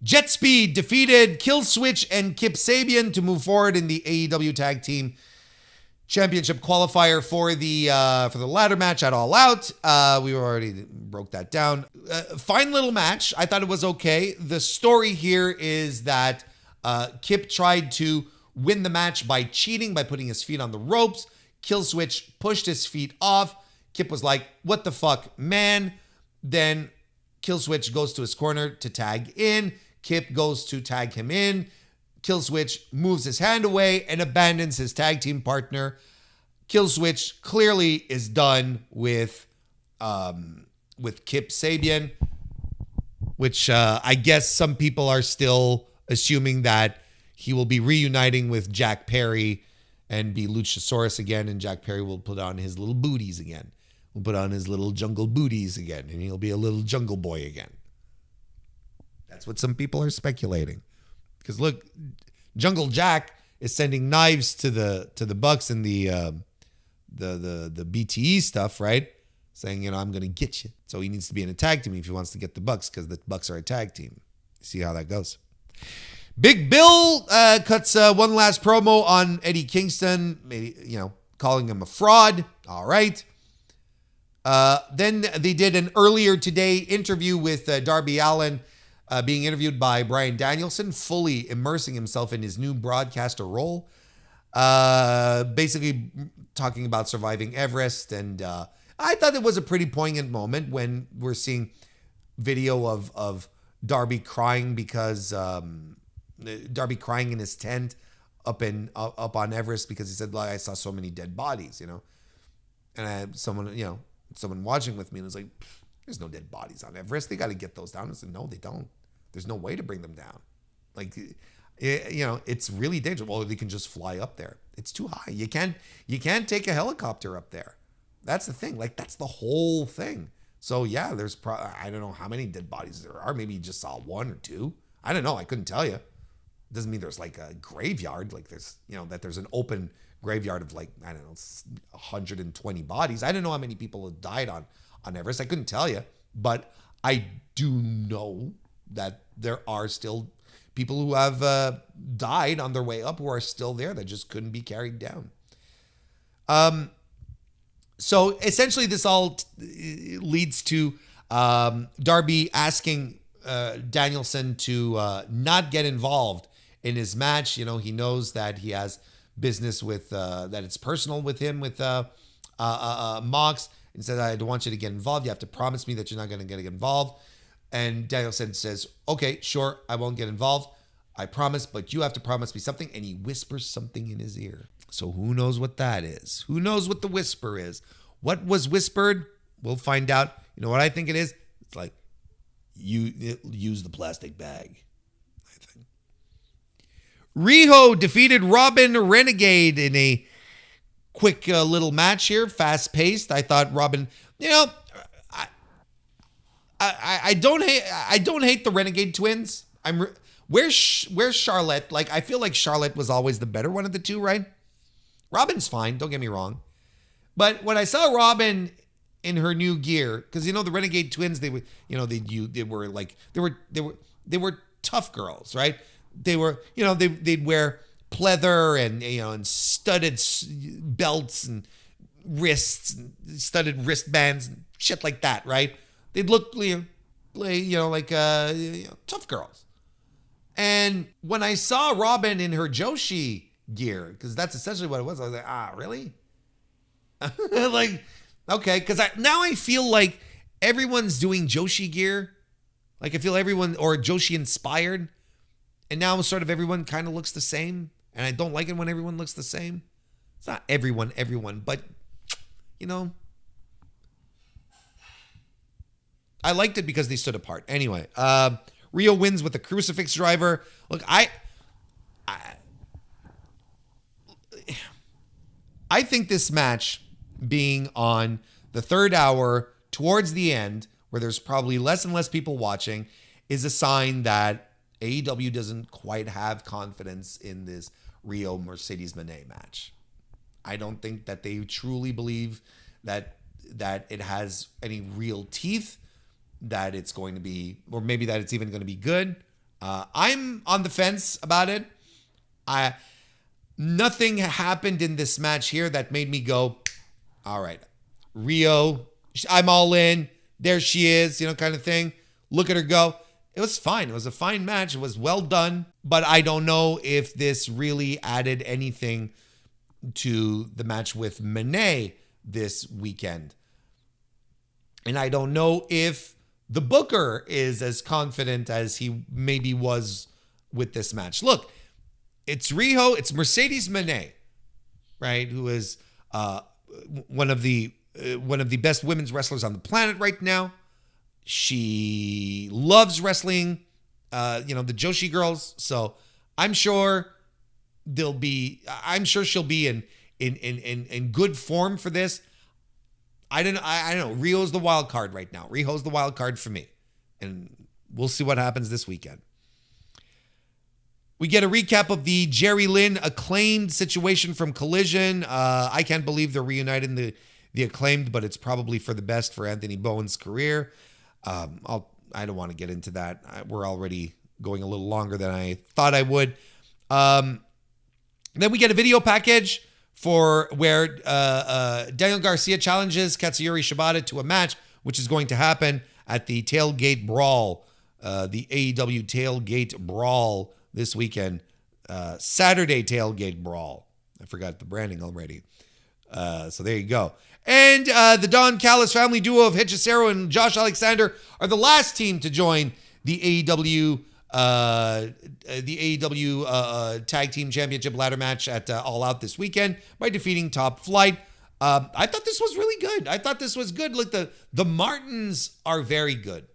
Jet Speed defeated Killswitch and Kip Sabian to move forward in the AEW Tag Team Championship qualifier for the ladder match at All Out. We already broke that down. Fine little match. I thought it was okay. The story here is that Kip tried to win the match by cheating, by putting his feet on the ropes. Killswitch pushed his feet off. Kip was like, what the fuck, man? Then Killswitch goes to his corner to tag in. Kip goes to tag him in. Killswitch moves his hand away and abandons his tag team partner. Killswitch clearly is done with Kip Sabian, which I guess some people are still assuming that he will be reuniting with Jack Perry and be Luchasaurus again, and Jack Perry will put on his little booties again. Will put on his little jungle booties again, and he'll be a little jungle boy again. That's what some people are speculating. Because look, Jungle Jack is sending knives to the Bucks and the BTE stuff, right? Saying, I'm going to get you. So he needs to be in a tag team if he wants to get the Bucks, because the Bucks are a tag team. See how that goes. Big Bill cuts one last promo on Eddie Kingston, maybe, calling him a fraud. All right. Then they did an earlier today interview with Darby Allin, being interviewed by Bryan Danielson, fully immersing himself in his new broadcaster role. Basically talking about surviving Everest. And I thought it was a pretty poignant moment when we're seeing video of Darby crying because Darby crying in his tent up on Everest because he said, I saw so many dead bodies, And I had someone watching with me and was like, there's no dead bodies on Everest. They got to get those down. I said, no, they don't. There's no way to bring them down. Like, it's really dangerous. Well, they can just fly up there. It's too high. You can't take a helicopter up there. That's the thing. Like, that's the whole thing. So yeah, there's I don't know how many dead bodies there are. Maybe you just saw one or two. I don't know. I couldn't tell you. Doesn't mean there's like a graveyard, like there's, that there's an open graveyard of like, I don't know, 120 bodies. I don't know how many people have died on Everest. I couldn't tell you, but I do know that there are still people who have died on their way up who are still there that just couldn't be carried down. So essentially this all leads to Darby asking Danielson to not get involved in his match. He knows that he has business with, that it's personal with him, with Mox, and said, I don't want you to get involved. You have to promise me that you're not going to get involved. And Danielson says, okay, sure, I won't get involved. I promise, but you have to promise me something. And he whispers something in his ear. So who knows what that is? Who knows what the whisper is? What was whispered? We'll find out. You know what I think it is? It's like, you use the plastic bag, I think. Riho defeated Robin Renegade in a quick little match here, fast-paced. I thought Robin, I don't hate the Renegade twins. Where's Charlotte? Like, I feel like Charlotte was always the better one of the two, right? Robin's fine, don't get me wrong. But when I saw Robin in her new gear, because the Renegade twins, they were tough girls, right? They were, they'd wear pleather and studded belts and wrists and studded wristbands and shit like that, right? They'd look, like tough girls. And when I saw Robin in her Joshi gear, because that's essentially what it was, I was like, really? Like, okay, because now I feel like everyone's doing Joshi gear. Like, I feel everyone, or Joshi inspired. And now sort of everyone kind of looks the same. And I don't like it when everyone looks the same. It's not everyone, but, I liked it because they stood apart. Anyway, Rio wins with the crucifix driver. Look, I think this match being on the third hour towards the end, where there's probably less and less people watching, is a sign that AEW doesn't quite have confidence in this Rio Mercedes Moné match. I don't think that they truly believe that it has any real teeth, that it's going to be, or maybe that it's even going to be good. I'm on the fence about it. Nothing happened in this match here that made me go, all right, Rio, I'm all in. There she is, kind of thing. Look at her go. It was fine. It was a fine match. It was well done. But I don't know if this really added anything to the match with Moné this weekend. And I don't know if the booker is as confident as he maybe was with this match. Look, it's Riho, it's Mercedes Moné, right? Who is one of the best women's wrestlers on the planet right now. She loves wrestling, the Joshi girls. So I'm sure she'll be in good form for this. I don't know. Rio's the wild card right now. Riho's the wild card for me. And we'll see what happens this weekend. We get a recap of the Jerry Lynn Acclaimed situation from Collision. I can't believe they're reuniting the Acclaimed, but it's probably for the best for Anthony Bowen's career. I don't want to get into that. We're already going a little longer than I thought I would. Then we get a video package for where Daniel Garcia challenges Katsuyori Shibata to a match, which is going to happen at the Tailgate Brawl, the AEW Tailgate Brawl this weekend. Saturday Tailgate Brawl. I forgot the branding already. So there you go. And the Don Callis family duo of Hechicero and Josh Alexander are the last team to join the AEW Tag Team Championship ladder match at All Out this weekend by defeating Top Flight. I thought this was really good. I thought this was good. Like the Martins are very good.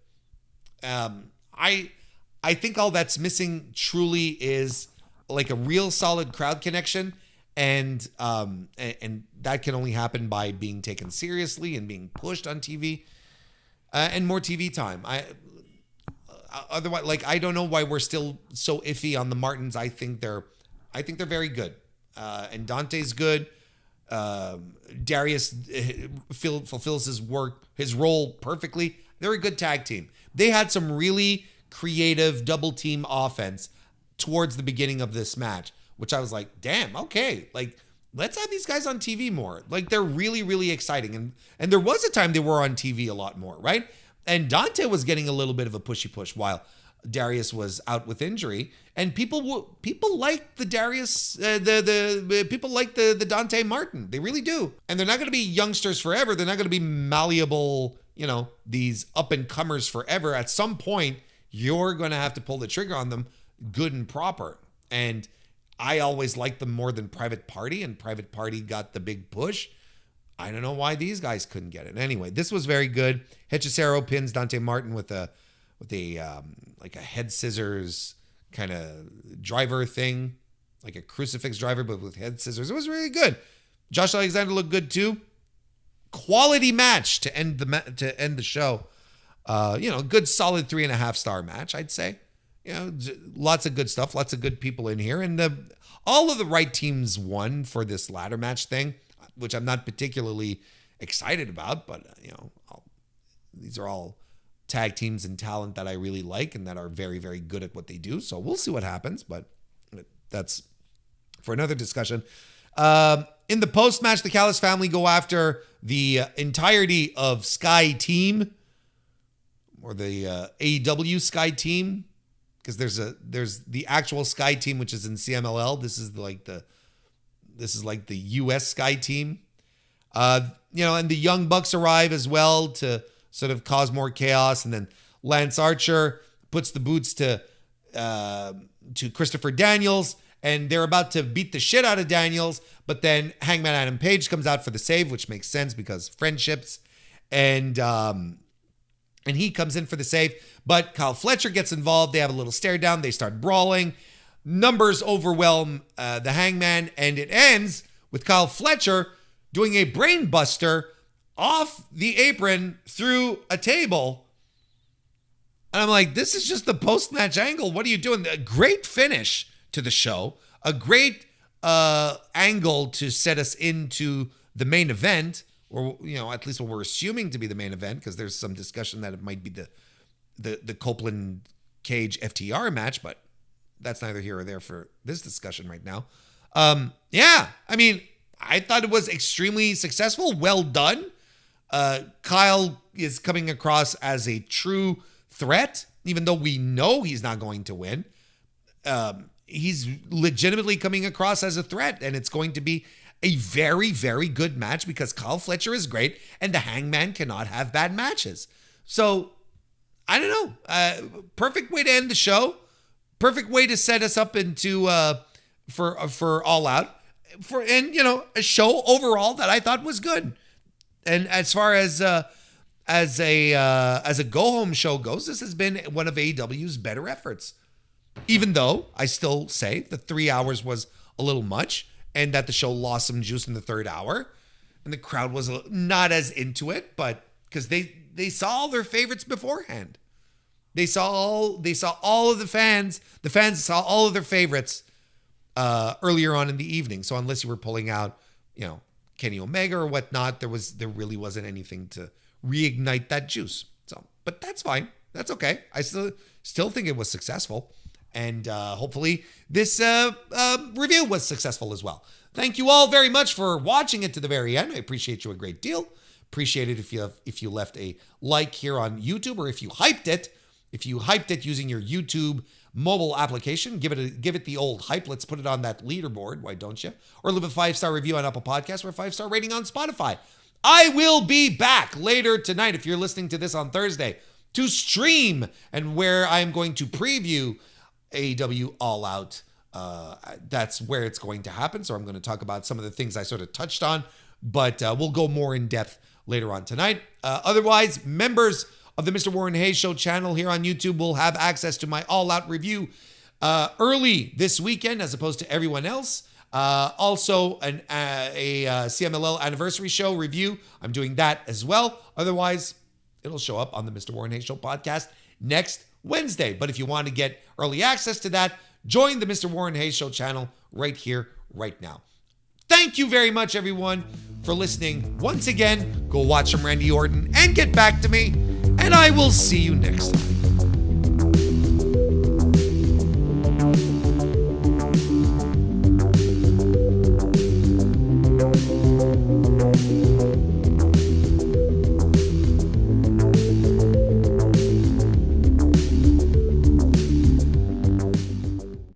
I think all that's missing truly is like a real solid crowd connection. And that can only happen by being taken seriously and being pushed on TV, and more TV time. Otherwise, like, I don't know why we're still so iffy on the Martins. I think they're very good. And Dante's good. Darius fulfills his role perfectly. They're a good tag team. They had some really creative double team offense towards the beginning of this match, which I was like, damn, okay. Like, let's have these guys on TV more. Like, they're really, really exciting. And there was a time they were on TV a lot more, right? And Dante was getting a little bit of a pushy push while Darius was out with injury. And people like the Darius, people like the Dante Martin. They really do. And they're not going to be youngsters forever. They're not going to be malleable, these up-and-comers forever. At some point, you're going to have to pull the trigger on them good and proper. And I always liked them more than Private Party, and Private Party got the big push. I don't know why these guys couldn't get it. Anyway, this was very good. Hechicero pins Dante Martin with a head scissors kind of driver thing, like a crucifix driver, but with head scissors. It was really good. Josh Alexander looked good too. Quality match to end the show. Good solid 3.5 star match, I'd say. Lots of good stuff, lots of good people in here, and all of the right teams won for this ladder match thing, which I'm not particularly excited about, but these are all tag teams and talent that I really like and that are very, very good at what they do. So we'll see what happens, but that's for another discussion. In the post match, the Callis family go after the entirety of Sky Team, or the AEW Sky Team. Because there's the actual Sky Team, which is in CMLL. This is like the US Sky Team. And the Young Bucks arrive as well to sort of cause more chaos. And then Lance Archer puts the boots to Christopher Daniels, and they're about to beat the shit out of Daniels. But then Hangman Adam Page comes out for the save, which makes sense because friendships. And he comes in for the save, but Kyle Fletcher gets involved. They have a little stare down. They start brawling. Numbers overwhelm the Hangman, and it ends with Kyle Fletcher doing a brain buster off the apron through a table. And I'm like, this is just the post-match angle. What are you doing? A great finish to the show. A great angle to set us into the main event. Or, at least what we're assuming to be the main event, because there's some discussion that it might be the Copeland Cage FTR match, but that's neither here or there for this discussion right now. I thought it was extremely successful. Well done. Kyle is coming across as a true threat, even though we know he's not going to win. He's legitimately coming across as a threat, and it's going to be a very, very good match because Kyle Fletcher is great and the Hangman cannot have bad matches. So, I don't know. Perfect way to end the show. Perfect way to set us up into for All Out. A show overall that I thought was good. And as far as a go-home show goes, this has been one of AEW's better efforts. Even though I still say the 3 hours was a little much, and that the show lost some juice in the third hour. And the crowd was not as into it, but because they saw all their favorites beforehand. They saw all of the fans. The fans saw all of their favorites earlier on in the evening. So unless you were pulling out, Kenny Omega or whatnot, there really wasn't anything to reignite that juice. So, but that's fine. That's okay. I still think it was successful, and hopefully this review was successful as well. Thank you all very much for watching it to the very end. I appreciate you a great deal. Appreciate it if you left a like here on YouTube, or if you hyped it. If you hyped it using your YouTube mobile application, give it the old hype. Let's put it on that leaderboard. Why don't you? Or leave a 5-star review on Apple Podcasts or a 5-star rating on Spotify. I will be back later tonight, if you're listening to this on Thursday, to stream, and where I'm going to preview AEW All Out. That's where it's going to happen. So I'm going to talk about some of the things I sort of touched on, but we'll go more in depth later on tonight. Otherwise, members of the Mr. Warren Hayes Show channel here on YouTube will have access to my All Out review early this weekend, as opposed to everyone else. Also, a CMLL anniversary show review. I'm doing that as well. Otherwise, it'll show up on the Mr. Warren Hayes Show podcast next Wednesday. But if you want to get early access to that, join the Mr. Warren Hayes Show channel right here, right now. Thank you very much, everyone, for listening. Once again, go watch some Randy Orton and get back to me, and I will see you next time.